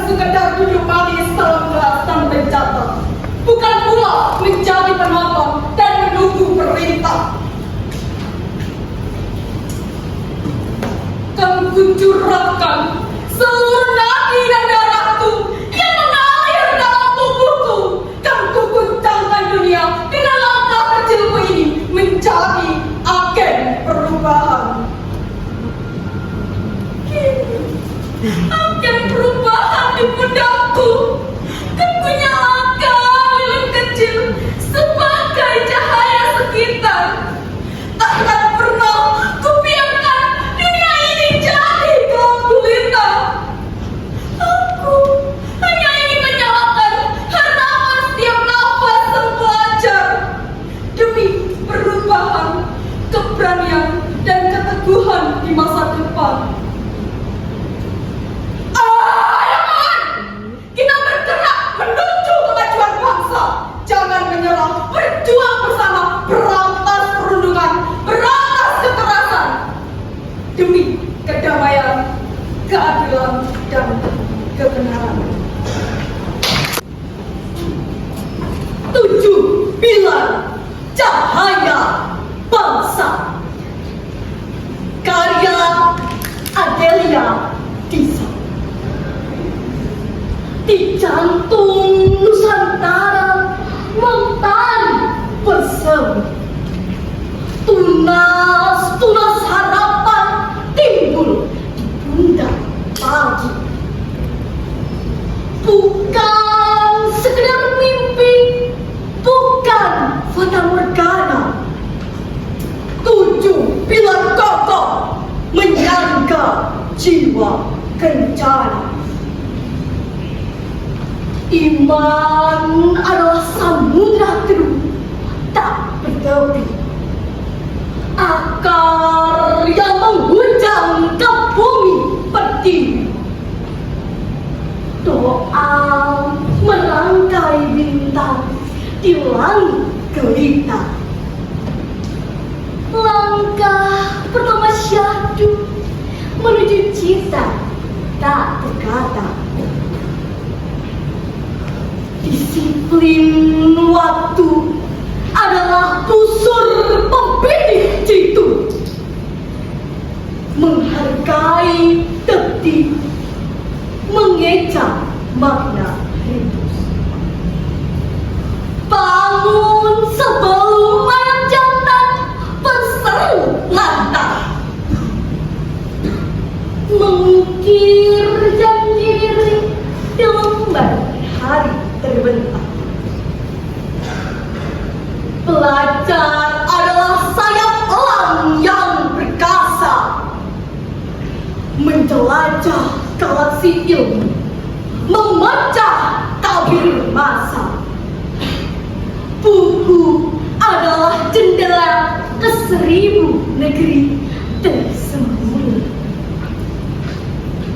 sekedar duduk manis dalam kelas dan mencatat, bukan pula menjadi penonton dan menunggu perintah. Kau kucurahkan seluruh nadi dan darahku yang mengalir dalam tubuhku. Kau kukuncangkan dunia dengan langkah kecilku ini menjadi agen perubahan. Agen perubahan di pundakku. Kau punya akal lilin kecil sebagai cahaya sekitar. Akan pernah kubiarkan dunia ini jadi kaum gulita. Aku hanya ingin menyalakan harapan setiap nafas sang pelajar demi perubahan, keberanian, dan keteguhan di masa depan. Kita bergerak menuju kemajuan bangsa. Jangan menyerah, berjuang bersama, berantas perundungan, berantas kekerasan demi kedamaian, keadilan, dan kebenaran. 7 pilar cahaya bangsa. Karya Adelia Disa. Di jantung Nusantara mentari bersemi. Tunas harapan timbul di pundak pagi. Bukan sekedar mimpi, bukan fata morgana. 7 pilar kokoh menyangga jiwa kencana. Iman adalah samudra terus tak bertepi. Akar yang menghujam ke bumi pertiwi. Doa merangkai bintang di langit gelita. Langkah pertama syahdu menuju cita tak terkata. Disiplin waktu adalah busur pembidik jitu. Menghargai detik, mengeja makna hidup. Bangun sebelum ayam jantan berseru lantang. Mengukir janji diri di lembar hari terbentak. Pelajar adalah sayap elang yang perkasa, menjelajah galaksi ilmu, memecah tabir masa. Buku adalah jendela ke 1000 negeri tersembunyi.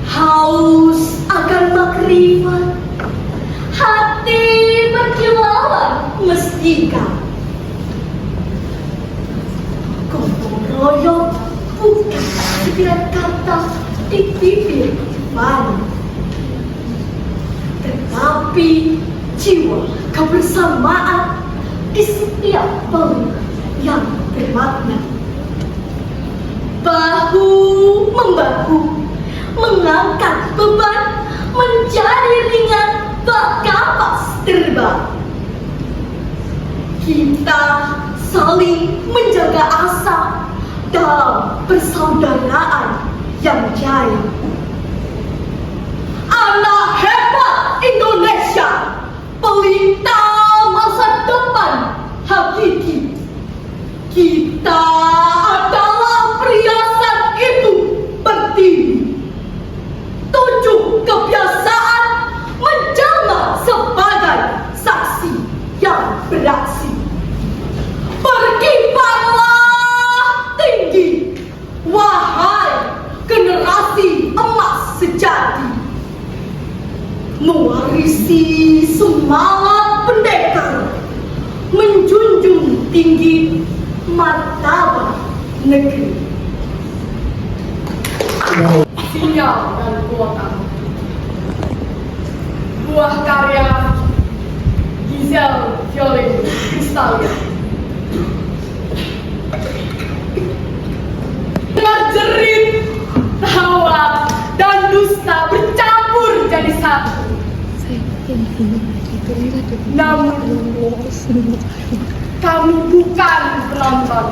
Haus akan makrifat, hati berkilauan mestika. Gotong royong bukan sekedar kata di bibir mana, tetapi jiwa kebersamaan di setiap peluk yang bermakna. Bahu membahu, mengangkat beban menjadi ringan bak kapas terbang. Kita saling menjaga asa dalam persaudaraan yang jaya. Anak hebat Indonesia, pelita masa depan hakiki. Kita adalah perhiasan itu pertiwi. 7 kebiasaan menjelma sebagai saksi yang beraksi. Berkibarlah tinggi, wahai generasi emas sejati. Mewarisi semangat pendekar, menjunjung tinggi martabat negeri. Sinyal dan kuota. sebuah karya Giselle Violin Cristallia. Dengan jerit, tawa, dan dusta bercampur jadi satu. Namun, kami bukan penonton.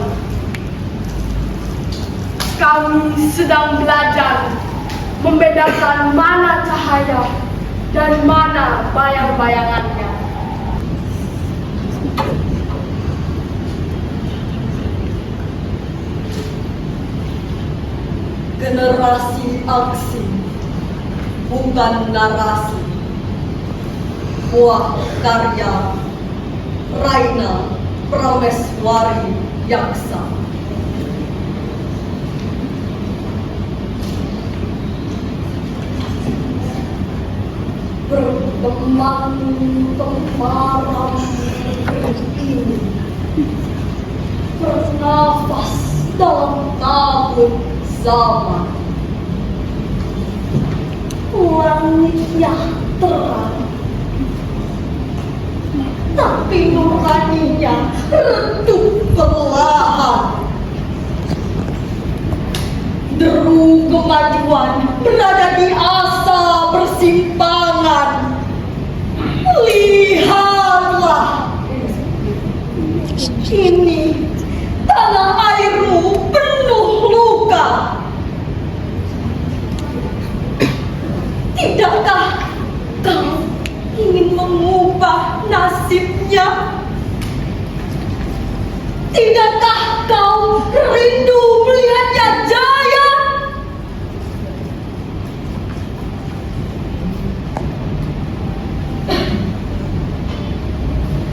Kami sedang belajar membedakan mana cahaya dan mana bayang-bayangannya. Generasi aksi, bukan narasi. Buah karya Raina Prameswari Yaksa. Berteman temaram ini, bernafas dalam tahun zaman. Langitnya terang, tapi nuraninya redup perlahan. Deru kemajuan berada di asa persimpangan. Lihatlah, ini tanah airmu penuh luka. Tidakkah kau ingin mengubah nasibnya? Tidakkah kau rindu melihatnya jaya?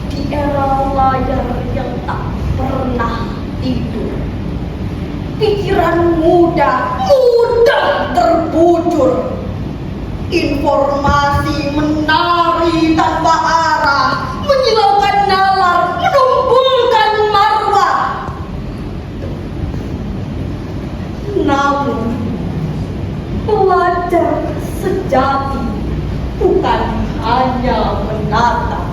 Di era layar yang tak pernah tidur, pikiran mudah terbujur. Informasi menari tanpa arah, menyilaukan nalar, menumpulkan marwah. Namun, pelajar sejati bukan hanya menatap,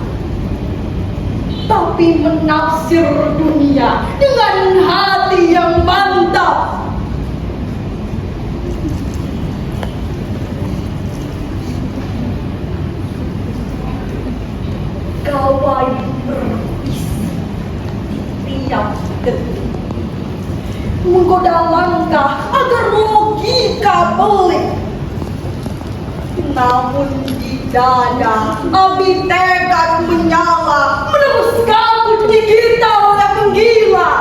tapi menafsir dunia dengan hati yang mantap. Gawai berbisik di tiap detik, menggoda langkah agar logika pelik. Namun di dada api tekad menyala, menembus kabut digital yang menggila.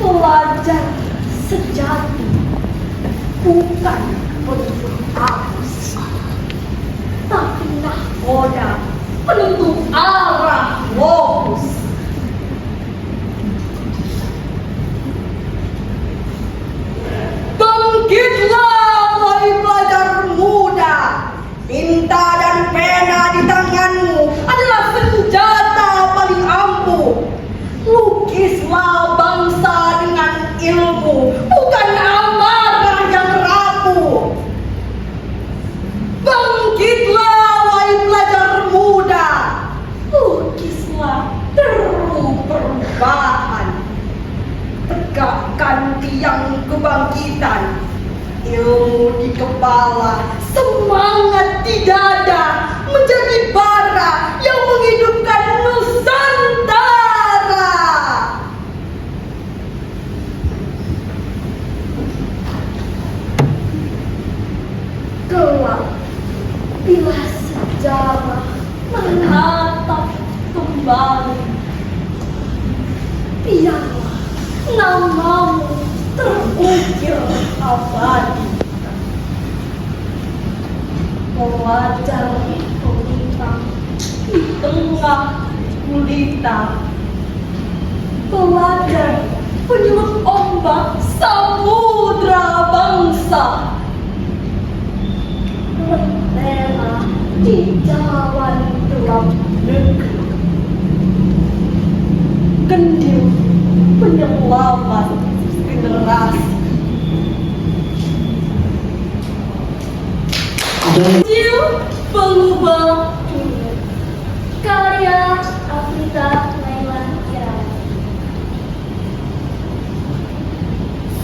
Pelajar sejati bukan penutur arus, tapi nahkoda penentu arah fokus. Bangkitlah wahai pelajar muda, tinta dan pena di tanganmu adalah senjata paling ampuh. Lukislah bangsa dengan ilmu, bukan amarah yang rapuh. Bangkitlah wahai pelajar muda, lukislah deru perubahan. Tegakkan tiang kebangkitan, ilmu di kepala, semangat di dada, menjadi bara yang menghidupkan Nusantara. Kelak, bila sejarah menatap kembali, biarlah namamu terukir abadi. Pelajar pelita di tengah gulita, pelajar penyulut ombak samudra bangsa. Lentera di jalan gelap negeri, kendil penyelamat generasi. Kecil pengubah dunia. Karya Afrika Nailan Irawan.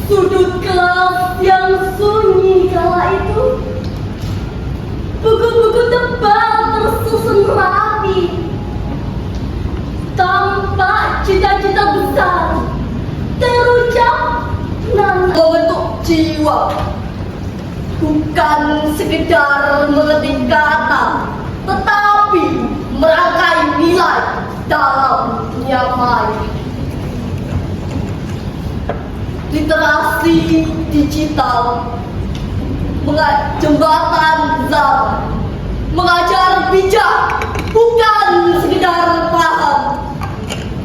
Sudut kelas yang sunyi kala itu, buku-buku tebal tersusun rapi, tampak cita-cita besar terucap membentuk jiwa, bukan sekedar mengetik kata, tetapi merangkai nilai dalam nyamai. Literasi digital jembatan zaman, mengajar bijak, bukan sekedar paham,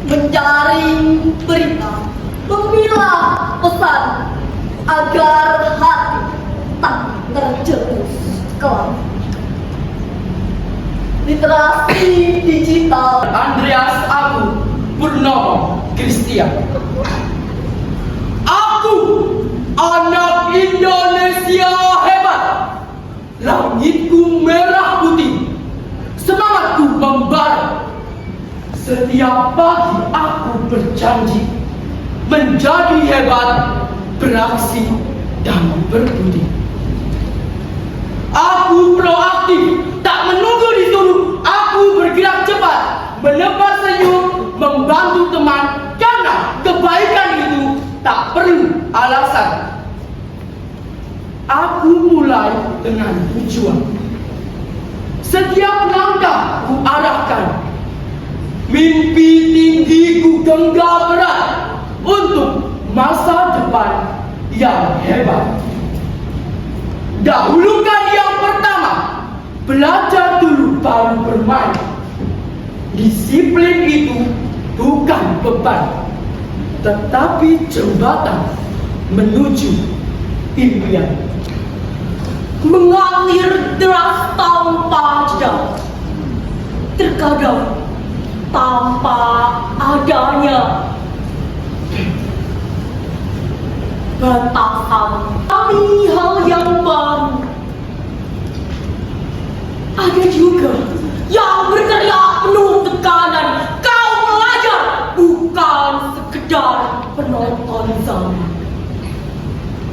mencari berita, memilah pesan agar hati tak terjerumus kelam. Literasi digital. Andreas Agung Purnomo Christian. Aku anak Indonesia hebat. Langitku merah putih, semangatku membara. Setiap pagi aku berjanji menjadi hebat, beraksi dan berbudi. Aku proaktif, tak menunggu disuruh. Aku bergerak cepat, menebar senyum, membantu teman, karena kebaikan itu tak perlu alasan. Aku mulai dengan tujuan. Setiap langkah ku arahkan, mimpi tinggi ku genggam erat untuk masa depan yang hebat. Dahulukan yang pertama, belajar dulu baru bermain. Disiplin itu bukan beban, tetapi jembatan menuju impian. Mengalir deras tanpa jeda, terkadang tanpa adanya batasan. Tapi hal yang baru, ada juga yang berteriak penuh tekanan. Kau pelajar, bukan sekedar penonton zaman.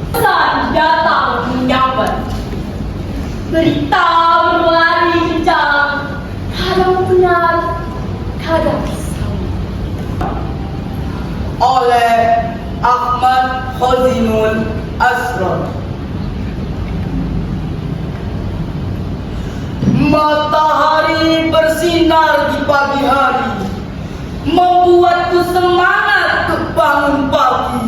Pesan datang menyambar, berita berlari kencang, kadang benar, kadang salah. Oleh Ahmad Khozinul Asrar. Matahari bersinar di pagi hari, membuatku semangat untuk bangun pagi.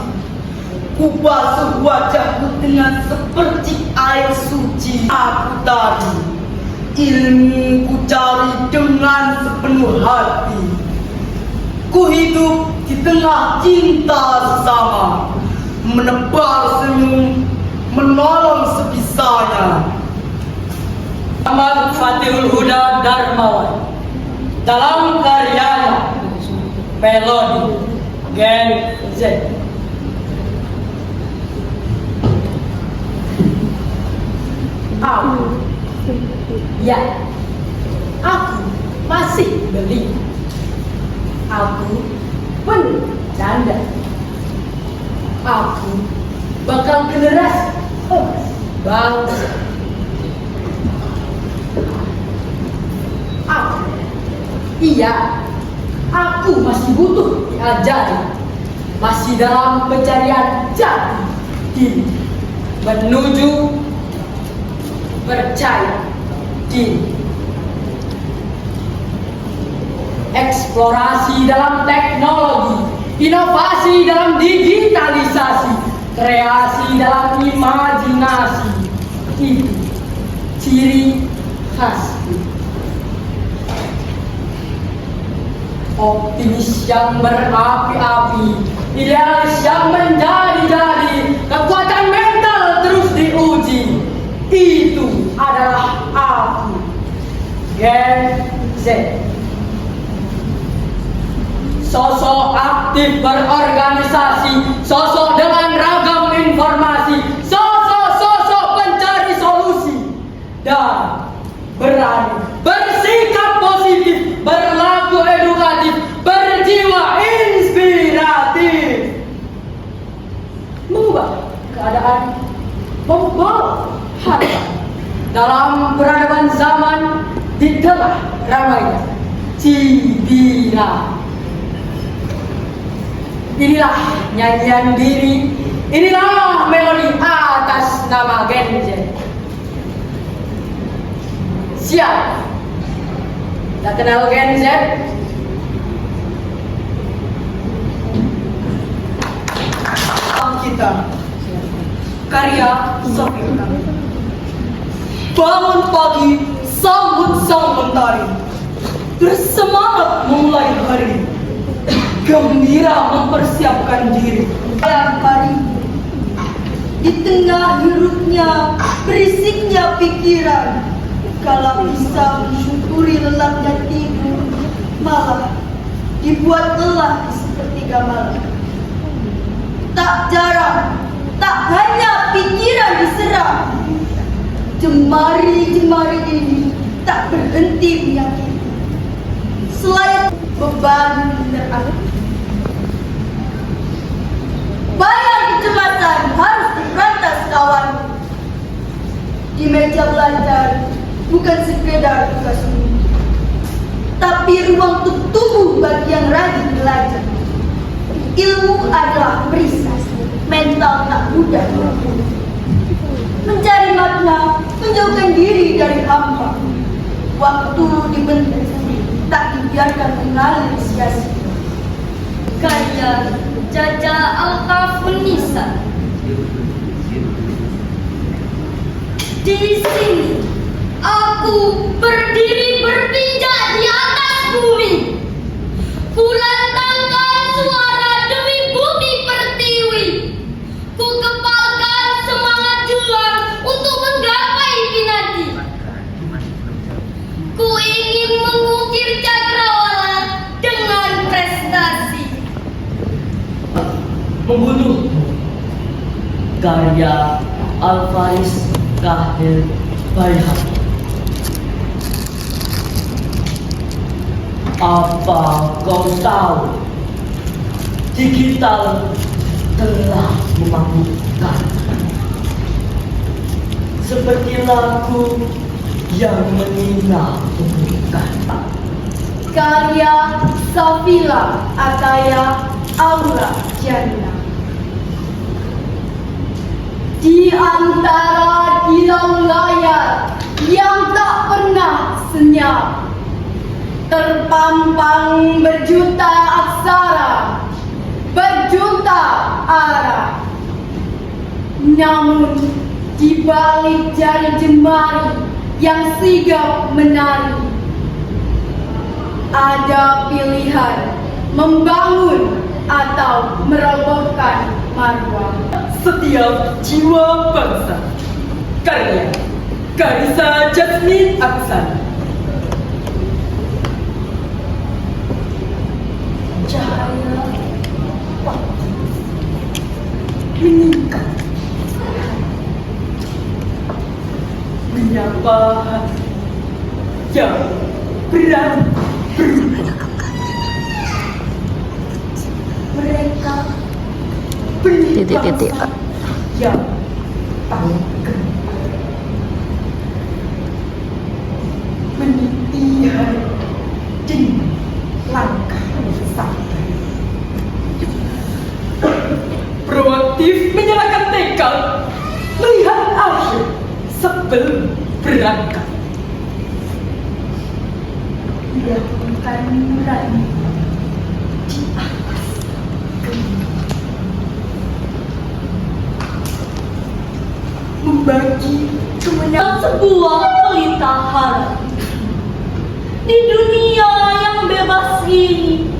Ku basuh wajahku dengan seperti air suci. Aku tadi ilmu ku cari dengan sepenuh hati. Ku hidup di tengah cinta sesama, menebar senyum, menolong sebisanya. Ahmad Fatihul Huda Darmawan dalam karyanya Melodi Gen Z. Aku masih beli. Aku penuh canda. Aku bakal generasi bangsa. Aku masih butuh diajari, masih dalam pencarian jati diri menuju percaya diri. Eksplorasi dalam teknologi, inovasi dalam digitalisasi, kreasi dalam imajinasi, itu ciri khas. Optimis yang berapi-api, idealis yang menjadi-jadi, kekuatan mental terus diuji. Itu adalah aku, Gen Z. Sosok aktif berorganisasi, sosok dengan ragam informasi, sosok pencari solusi, dan harta dalam peradaban zaman di tengah ramainya Cibina. Inilah nyanyian diri, inilah melodi atas nama Gen Z. Siap? Tak kenal Gen Z? Kita karya Sofia. Bangun pagi, sambut sang mentari, bersemangat memulai hari, gembira mempersiapkan diri. Setiap hari di tengah hirupnya, berisiknya pikiran, kalau bisa mensyukuri lelapnya tidur, malah dibuat lelah di sepertiga malam. Tak jarang, tak hanya pikiran diserang, jemari-jemari ini tak berhenti menyakiti. Selain beban terangkat, bayar kecemasan harus diberantas kawan. Di meja belajar bukan sekedar tugas umum, tapi ruang untuk tumbuh bagi yang rajin belajar. Ilmu adalah perisai, mental tak mudah diukur. Mencari makna, menjauhkan diri dari hampa. Waktu dibentuk, tak dibiarkan mengalir sia-sia. Karya Jaja Alkafunisa. Di sini aku berdiri berpijak di atas bumi. Kulantangkan suara demi bumi pertiwi. Ku kepalkan semangat juang untuk menggapai pinati. Ku ingin mengukir cakrawala dengan prestasi. Membunuh. Karya Alvaris Kahil Bayhaqi. Apa kau tahu, digital telah memabukkan, seperti lagu yang menghina bukan. Karya Safila Akaya Aura Jana. Di antara tiang layar yang tak pernah senyap, terpampang berjuta aksara, berjuta arah. Namun di balik jari jemari yang sigap menari, ada pilihan membangun atau merobohkan marwah. Setiap jiwa bangsa. Karya Karisa Jasmine Aksan. Cahaya Meningkat, menyapa yang berani mereka Titik-titik. yang tangguh meniti hari dengan langkah santai, proaktif menyalakan tekad, melihat akhir sebelum berangkat. dilakukan nurani di atas Membagi kemenangan sebuah pelita harap di dunia yang bebas ini.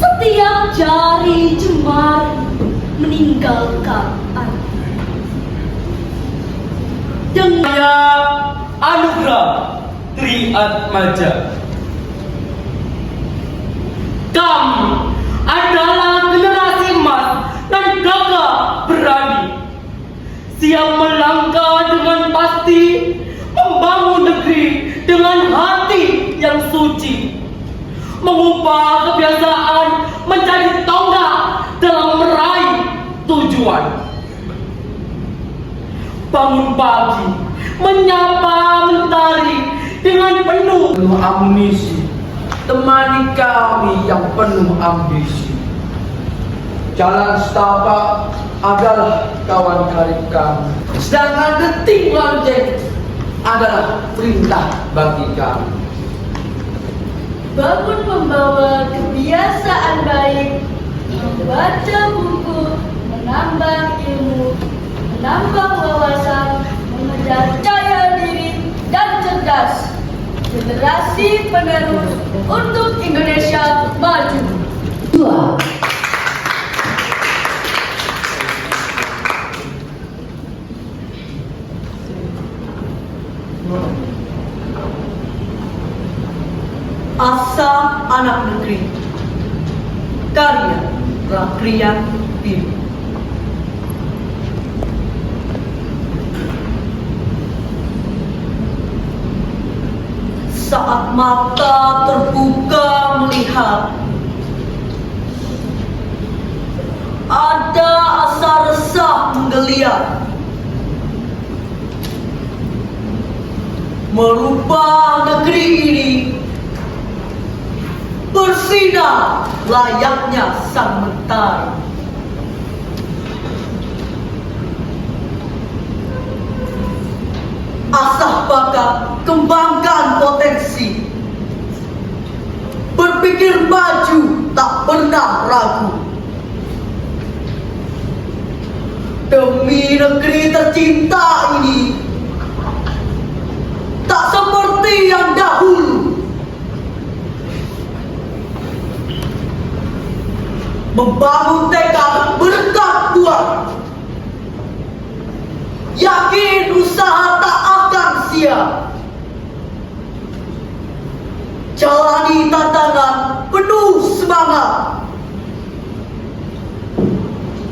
Setiap jari jemari meninggalkan arti. Dengan Saya Anugrah Triatmaja. Kami adalah generasi emas dan gagah berani, siap melangkah dengan pasti, membangun negeri dengan hati yang suci, mengubah kebiasaan menjadi tonggak dalam meraih tujuan. bangun pagi, menyapa mentari dengan penuh amunisi, temani kami yang penuh ambisi. Jalan setapak adalah kawan karib kami, sedangkan detik lonceng adalah perintah bagi kami. Bangun membawa kebiasaan baik, membaca buku, menambah ilmu, menambah wawasan, mengejar jaya diri dan cerdas. Generasi penerus untuk Indonesia maju. 2. Asa anak negeri, karya Rakrian Biru. Saat mata terbuka melihat, ada asa resah menggeliat, merubah negeri ini bersinar layaknya sang mentari. Asah bakat, kembangkan potensi, berpikir maju, tak pernah ragu. Demi negeri tercinta ini, tak seperti yang dahulu. Membangun tekad berdekat kuat, yakin usaha tak akan sia. Jalani tantangan penuh semangat,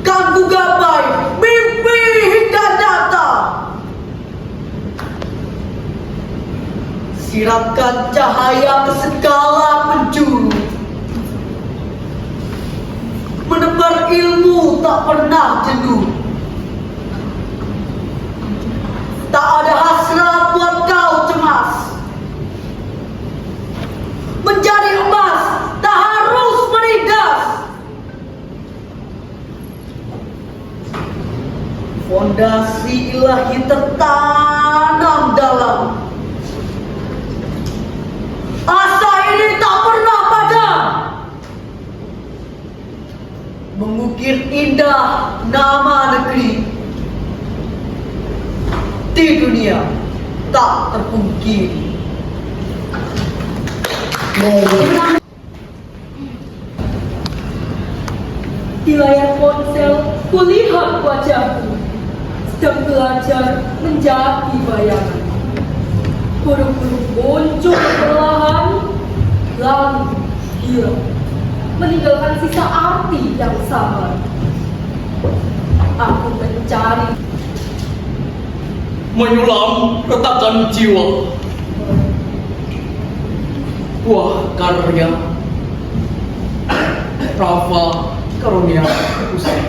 kan ku gapai mimpi hingga nyata. Siratkan cahaya ke segala penjuru, menebar ilmu tak pernah jenuh. Tak ada hasrat buat kau cemas, menjadi emas tak harus menigas. Fondasi ilahi tertanam dalam, asa ini tak pernah padam. Mengukir indah nama negeri di dunia tak terpungkiri. Di layar ponsel, kulihat wajahku sedang belajar menjadi bayangan. Huruf-huruf muncul perlahan, lalu hilang, meninggalkan sisa arti yang sama. Aku mencari, Menyulam retakan jiwa, buah karya Rafa Karunia Pusat.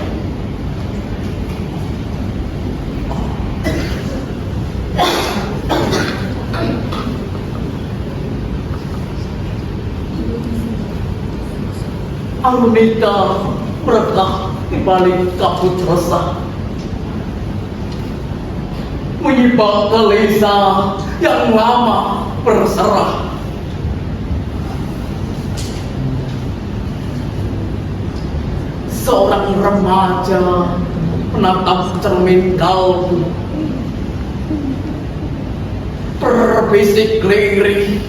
Arunita merekah di balik kabut resah, menyibak gelisah yang lama berserah. Seorang remaja menatap cermin kalbu, berbisik lirih,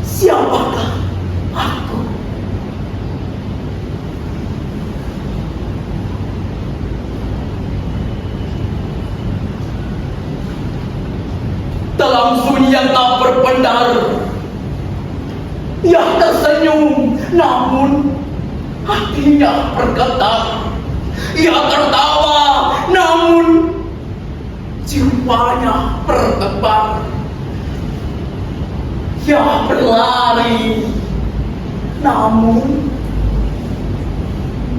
siapakah aku? Dalam sunyi yang tak berpendar, ia tersenyum, namun hatinya bergetar. Ia tertawa, namun jiwanya berdebar. Ia berlari, namun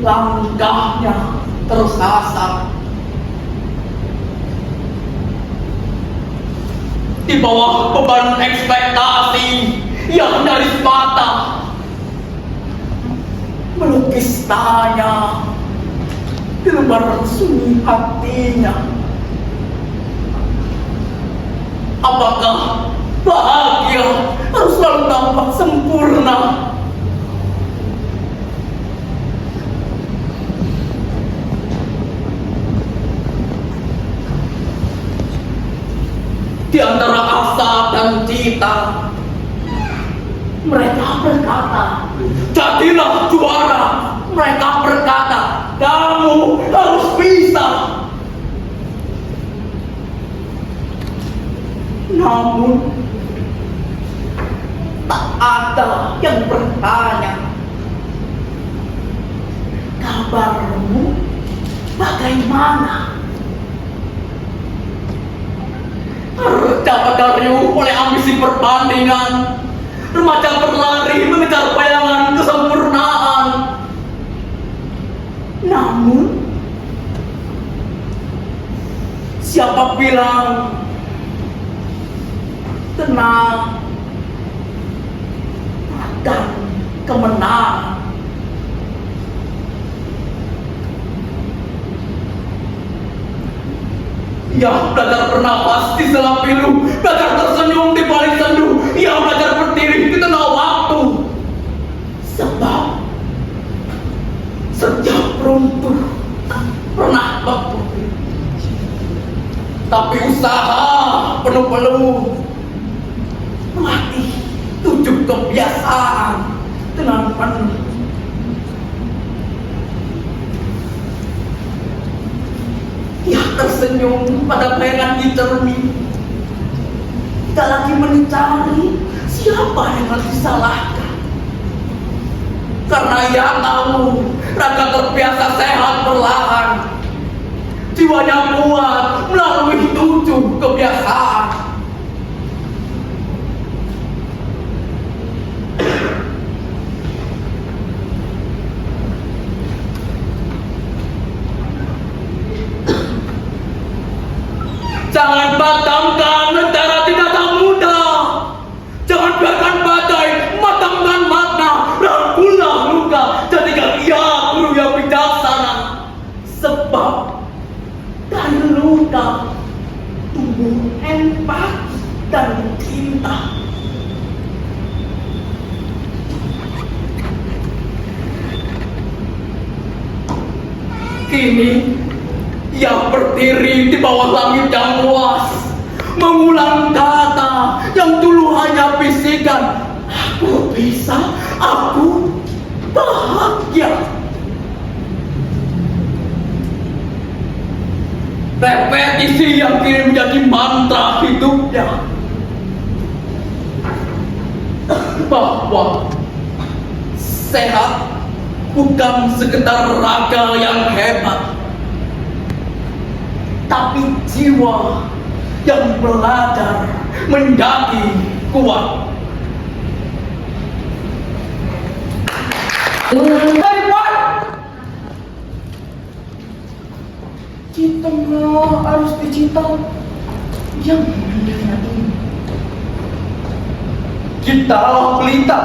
langkahnya tersasar. di bawah beban ekspektasi yang nyaris mata. Melukis tanya di lembar sunyi hatinya. Apakah bahagia harus selalu tampak sempurna? Di antara asa dan cita, mereka berkata, jadilah juara. Mereka berkata, kamu harus bisa. Namun, tak ada yang bertanya, kabarmu bagaimana? Dapat dariu oleh ambisi perbandingan, remaja berlari mengejar bayangan kesempurnaan. Namun, siapa bilang tenang akan kemenangan? Ia belajar bernapas di sela pilu, belajar tersenyum di balik sendu. Ia belajar berdiri di tengah waktu. Sebab setiap runtuh tak pernah berdiri. Tapi usaha penuh-peluh, melatih 7 kebiasaan dengan penuh. Ia tersenyum pada bayangan di cermin. Tidak lagi mencari siapa yang harus disalahkan. Karena ia tahu raga terbiasa sehat perlahan. Jiwanya kuat melalui 7 kebiasaan. Jangan padamkan negara tidak tak mudah. Jangan biarkan badai matangkan makna. Rangkullah luka, jadikan ia guru yang bijaksana. Sebab dari luka tumbuh empati dan cinta. Kini ia berdiri di bawah langit yang luas, mengulang kata yang dulu hanya bisikan. Aku bisa, aku bahagia. Repetisi yang kini menjadi mantra hidupnya. Bahwa sehat bukan sekedar raga yang hebat, tapi jiwa yang belajar menjadi kuat. Hebat! Cintalah harus dicinta yang mulia ini. Cintalah pelita.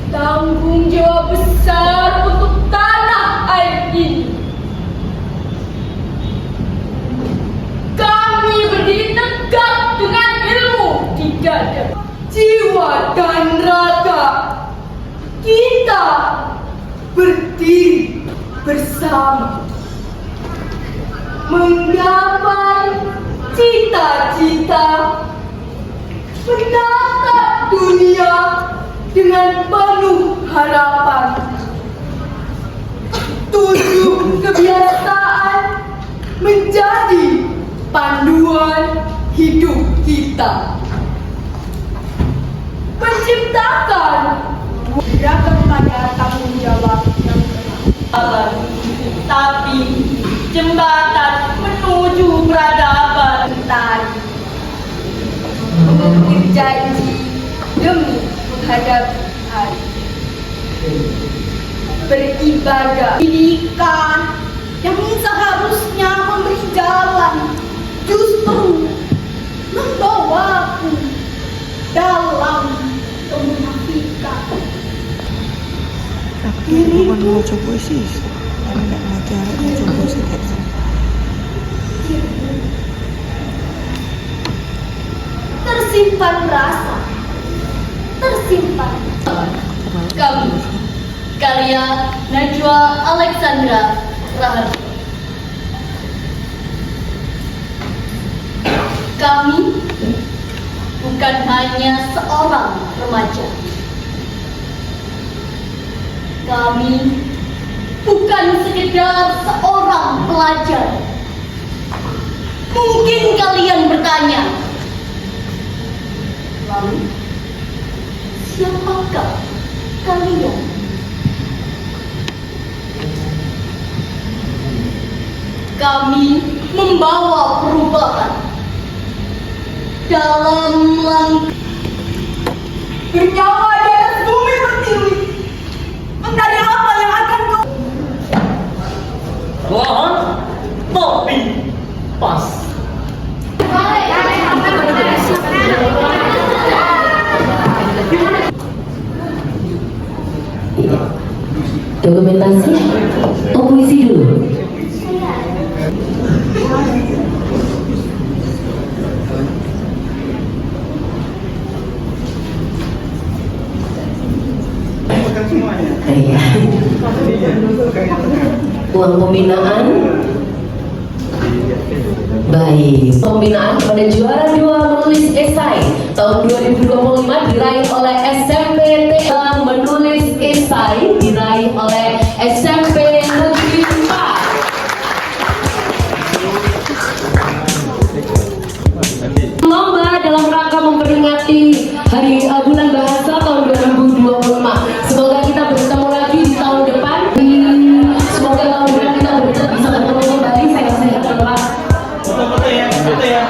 Tanggung jawab besar untuk tanah air ini. Kami berdiri tegak dengan ilmu di dada, jiwa dan raga. Kita berdiri bersama, menggapai cita-cita, menatap dunia dengan penuh harapan. 7 kebiasaan menjadi panduan hidup kita. Menciptakan beragam pada tanggung jawab yang berat, tapi jembatan menuju peradaban tadi. Mengukir janji demi menghadapi hari. Beribadah, pendidikan yang seharusnya memberi jalan justru bukan baca puisi, karena nggak ngajar baca puisi kayak gitu. Tersimpan rasa, tersimpan. Kami, karya Najwa Alexandra Rahardi. Kami bukan hanya seorang remaja. Kami bukan sekedar seorang pelajar. Mungkin kalian bertanya, lalu siapakah kalian? Kami membawa perubahan dalam langkah bernyawa di atas bumi pertiwi. Menjadi apa yang akan kau? Perlahan, tapi pas. Dokumentasi atau puisi dulu? Iya. Uang pembinaan. Baik, pembinaan pada juara 2 menulis esai tahun 2025 diraih oleh SMPT dalam menulis esai diraih oleh SMP Negeri 4. Lomba dalam rangka memperingati Hari Bulan Bahasa tahun 2025. Semoga kita bertemu lagi di tahun depan. Semoga tahun depan kita bisa bertemu kembali. Sehat-sehat, Pak. Foto-foto ya, foto ya.